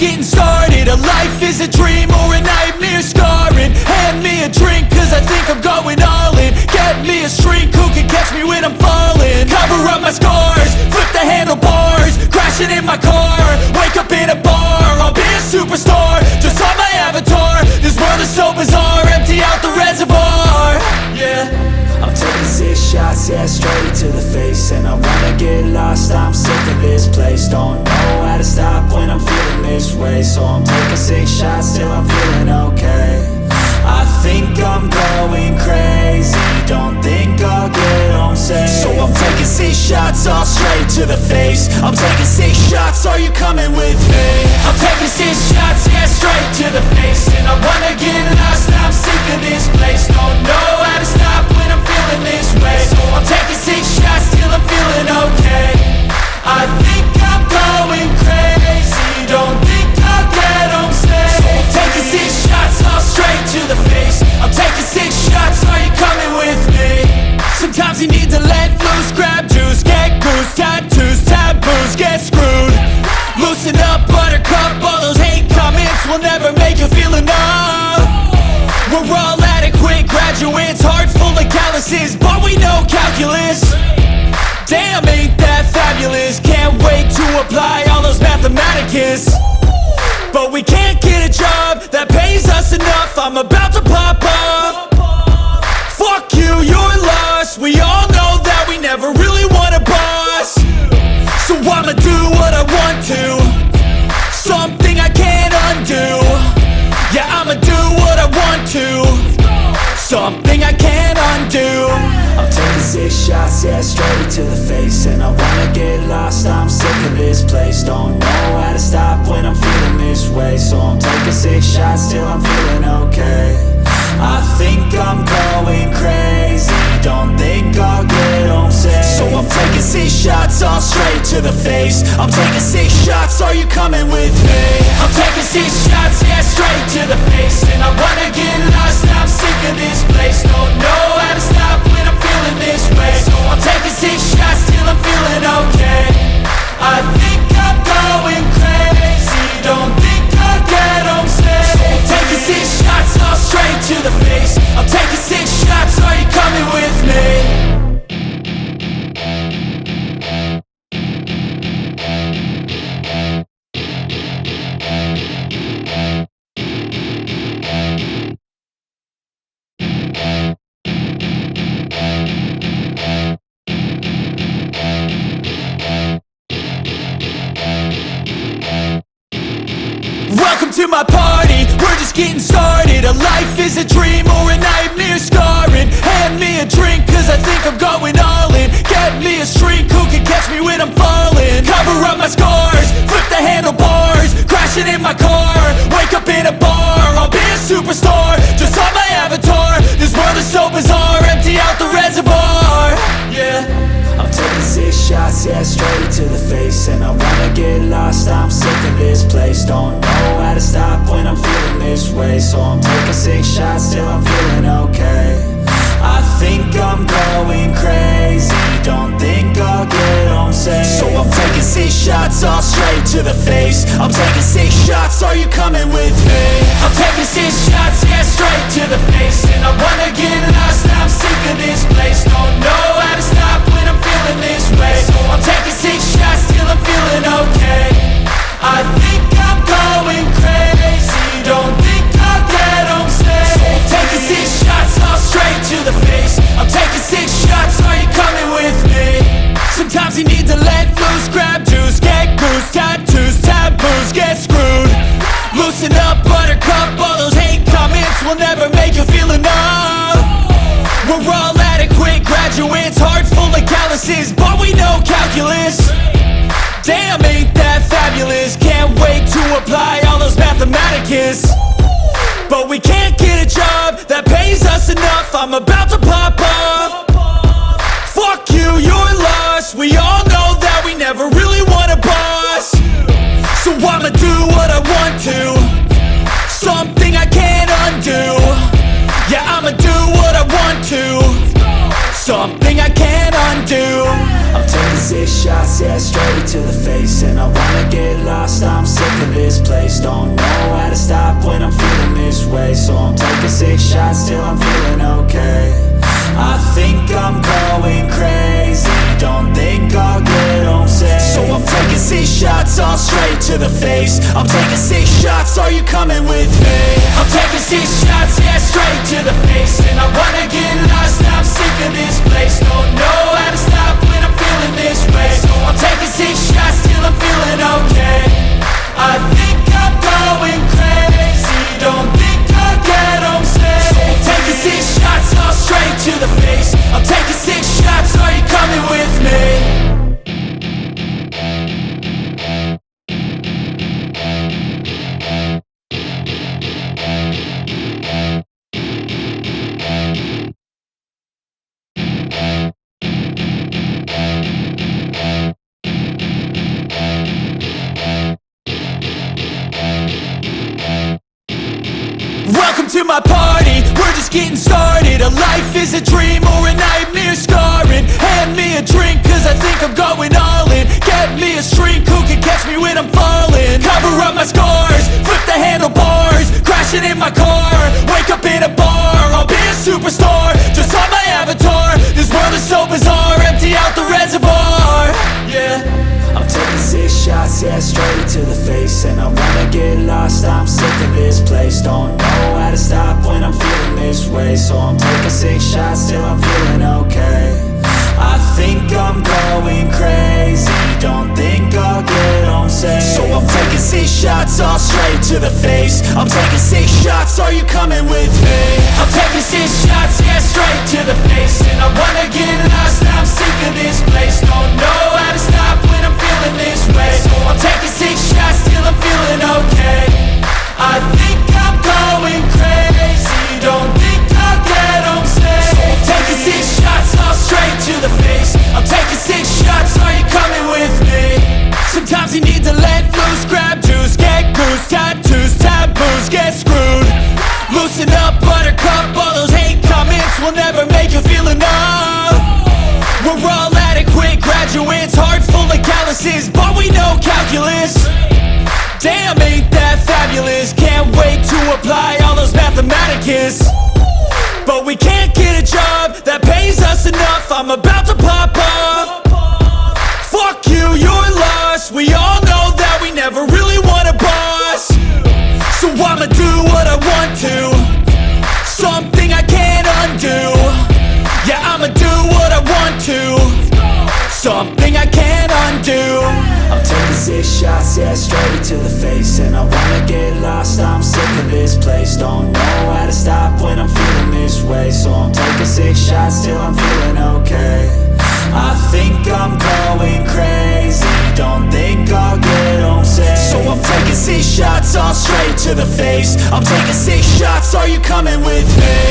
getting started. A life is a dream or a nightmare scarring. Hand me a drink cause I think I'm going all in. Get me a shrink who can catch me when I'm falling. Cover up my scars, flip the handlebars, crashing in my car, wake up in a bar. I'll be a superstar, just on my avatar. This world is so bizarre, empty out the reservoir. Yeah, I'm taking 6 shots, yeah, straight to the face. And I wanna get lost, I'm sick of this place. Don't know how to stop when I'm feeling this way. So I'm taking 6 shots till I'm feeling okay. I think I'm going crazy, don't think I'll get home safe. So I'm taking 6 shots, all straight to the face. I'm taking 6 shots, are you coming with me? I'm taking 6 shots, yeah, straight to the face. And I wanna get lost, I'm sick of this place. Don't know how to stop when I'm feeling this way. So I'm taking 6 shots till I'm feeling okay. I think I'm going crazy, don't think I'll get home safe. So I'm taking 6 shots, all straight to the face. I'm taking 6 shots, are you coming with me? sometimes you need to let loose, grab juice, get goose, tattoos, taboos, get screwed. Loosen up, buttercup, all those hate comments will never make you feel enough. We're all adequate graduates, hearts full of calluses, but we know calculus. Damn, ain't that fabulous? Can't wait to apply all those mathematicus. But we can't get a job that pays us enough. I'm about to pop off. Fuck you, you're lost. We all know that we never really want a boss. So I'ma do what I want to, something I can't undo. Yeah, I'ma do what I want to, something I can't undo. I'm taking 6 shots, yeah, straight to the face. And I wanna get lost, I'm sick of this place. Don't know how to stop when I'm feeling this way. So I'm taking 6 shots till I'm feeling okay. I think I'm going crazy, don't think I'll get home safe. So I'm taking 6 shots, all straight to the face. I'm taking 6 shots, are you coming with me? I'm taking 6 shots, yeah, straight to the face. And I wanna get lost, I'm sick of this place. Don't know how to stop when I'm feeling this way. So I'm taking 6 shots till I'm feeling okay. I think I'm going crazy, don't think I'll get home safe. So I'm taking 6 shots, all straight to the face. I'm taking 6 shots, are you coming with me? Welcome to my party, we're just getting started. A life is a dream or a nightmare scarring. Hand me a drink cause I think I'm going all in. Get me a shrink who can catch me when I'm falling. Cover up my scars, flip the handlebars, crashing in my car, wake up in a bar. I'll be a superstar, just on my avatar. This world is so bizarre, empty out the reservoir. Yeah, I'm taking 6 shots, yeah, straight to the face. And I wanna get lost, I'm sick of this place. Don't know how to stop when I'm feeling this way. So I'm taking 6 shots till I'm feeling okay. I think I'm going crazy, don't think I'll get home safe. So I'm taking 6 shots, all straight to the face. I'm taking 6 shots, are you coming with me? I'm taking 6 shots, yeah, straight to the face. And I wanna get lost, I'm sick of this place. Don't know how to stop when I'm feeling this way. So I'm taking 6 shots till I'm feeling okay. I think I'm going crazy, don't think I'll get home safe. So I'm taking 6 shots, all straight to the face. I'm taking 6 shots, are you coming with me? Sometimes you need to let loose, grab juice, get goose, tattoos, taboos, get screwed. Loosen up, buttercup, all those hate comments will never make you feel enough. We're all adequate graduates, hearts full of calluses, but we know calculus. Damn, ain't that fabulous? Can't wait to apply all those mathematicus. But we can't get a job that pays us enough. I'm about to pop off. Fuck you, you're lost. We all know that we never really want a boss. So I'ma do what I want to, something I can't undo. Yeah, I'ma do what I want to, something I can't undo. I'm taking 6 shots, yeah, straight to the face. And I wanna get lost, I'm sick of this this place. Don't know how to stop when I'm feeling this way. So I'm taking 6 shots till I'm feeling okay. I think I'm going crazy, don't think I'll get home safe. So I'm taking 6 shots all straight to the face. I'm taking 6 shots, are you coming with me? I'm taking 6 shots, yeah, straight to the face. And I wanna get lost, I'm sick of this place. Don't know how to stop when I'm feeling this way. So I'm taking 6 shots till I'm feeling okay. I think I'm going crazy, don't think I'll get home safe. So I'm taking 6 shots all straight to the face. I'm taking 6 shots, are you coming with me? Welcome to my party, we're just getting started. A life is a dream or a nightmare scarring. Hand me a drink cause I think I'm going all in. Get me a shrink who can catch me when I'm falling. Cover up my scars, flip the handlebars. Crashing in my car, wake up in a bar. I'll be a superstar, just on my avatar. This world is so bizarre, empty out the reservoir. Yeah, I'm taking 6 shots, yeah, straight to the face. And I wanna get lost, I'm sick of this place. Don't know how to stop when I'm feeling this way. So I'm taking 6 shots till I'm feeling okay. I think I'm going crazy, don't think I'll get home safe. So I'm taking 6 shots all straight to the face. I'm taking 6 shots, are you coming with me? I'm taking 6 shots, yeah, straight to the face. And I wanna get lost, I'm sick of this place. Don't know how to stop when I'm feeling this way. So I'm taking 6 shots till I'm feeling okay. I think I'm going crazy, don't think I'll get home safe. So I'm taking 6 shots all straight to the face. I'm taking 6 shots, are you coming with me? Sometimes you need to let loose, grab juice, get goose, tattoos, taboos, get screwed. Loosen up, buttercup, all those hate comments will never make you feel enough. We're all adequate graduates, heart full of calluses, but we know calculus. Damn, ain't that fabulous? Can't wait to apply all those mathematicus. But we can't get a job that pays us enough. I'm about to pop off. Fuck you, you're lost. We all know that we never really want a boss. So I'ma do what I want to, something I can't undo. Yeah, I'ma do what I want to, something I can't undo. I'm taking 6 shots, yeah, straight to the face. And I wanna get lost, I'm sick of this place. Don't know how to stop when I'm feeling this way. So I'm taking 6 shots till I'm feeling okay. I think I'm going crazy, don't think I'll get home safe. So I'm taking 6 shots all straight to the face. I'm taking 6 shots, are you coming with me?